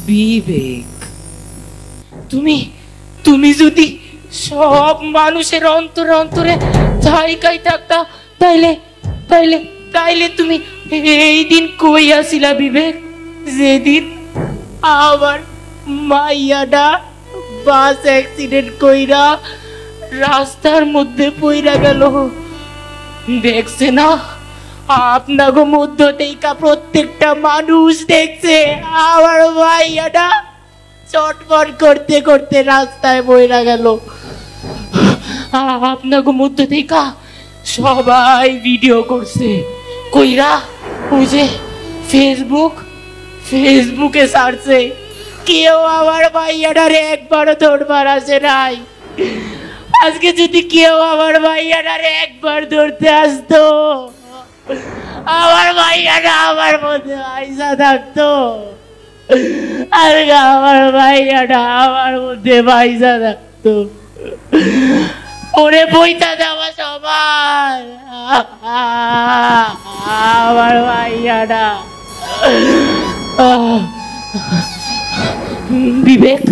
বিবেক, তুমি তুমি যদি সব মানুষের অন্তরে অন্তরে জায়গায় থাকতা, তাইলে তাইলে তাইলে তুমি এই দিন কই আসিলা বিবেক, যেদিন আমার মাইয়াডা বাস অ্যাক্সিডেন্ট কইরা রাস্তার মধ্যে পইরা গেল। দেখছে না, আপনাগো মধ্য থেকে প্রত্যেকটা মানুষ দেখছে আমার মাইয়াডা চটপট করতে করতে রাস্তায় পইরা গেল। আপনাগো মধ্য থেকে সবাই ভিডিও করছে, কইরা ওই যে ফেসবুকে ছাড়ছে। কেউ আমার ভাইয়াটারে একবারও ধরবার আসে নাই। আজকে যদি কেউ আমার ভাইয়াটারে একবার ধরতে আসতো, আমার ভাইয়াটা আমার মধ্যে আইসা থাকতো। আজকে আমার ভাইয়াটা আমার মধ্যে আইসা থাকতো। ওরে বইটা দেওয়া সবার আমার ভাইয়াটা। বিবেক,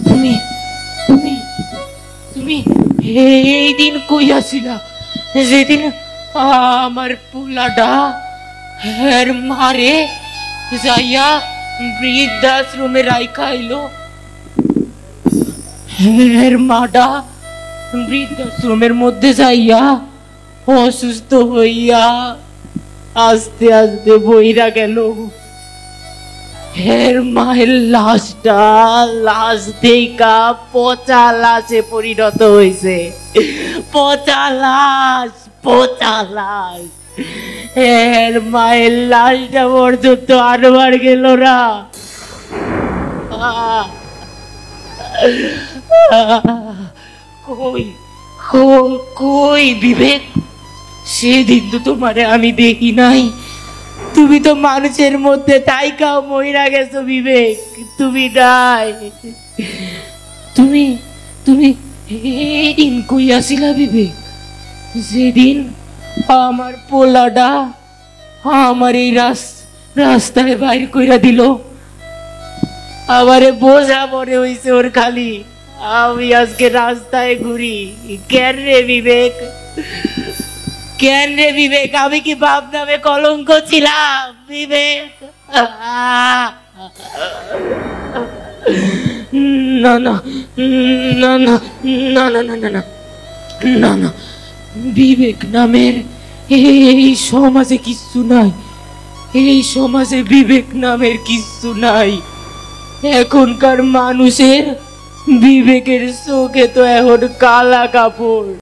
তুমি তুমি তুমি এই দিন কই আসিলা, যেদিন আমার পোলাডা হের মারে যাইয়া বৃদ্ধাশ্রমে রাইখা আইলো। হের মাডা বৃদ্ধাশ্রমের মধ্যে যাইয়া অসুস্থ হইয়া আস্তে আস্তে বইরা গেল। হের মায়ের লাশটা লাশ দেখা পচা লাশে পরিণত হয়েছে। পচা লাশ, পচা লাশ। হের মায়ের লাশটা পর্যন্ত আরবার গেল না। কই কই বিবেক, সেদিন তো তোমারে আমি দেখি নাই। তুমি তো মানুষের মধ্যে তাইকাও মইরা গেছো বিবেক, তুমি নাই। তুমি তুমি এই দিন কই আসিলা বিবেক, যেদিন আমার পোলাডা আমার এই রাস্তায় বাইর কইরা দিল। আমারে বোঝা মনে হইছে ওর খালি। আমি আজকে রাস্তায় ঘুরি কেন রে বিবেক, কেন রে বিবেক? আমি কি বাপ নামে কলঙ্ক ছিলাম বিবেক? না না না না না না না না না না, বিবেক নামের এই সমাজে কিচ্ছু নাই। এই সমাজে বিবেক নামের কিচ্ছু নাই। এখনকার মানুষের বিবেকের চোখে তো এখন কালা কাপড়।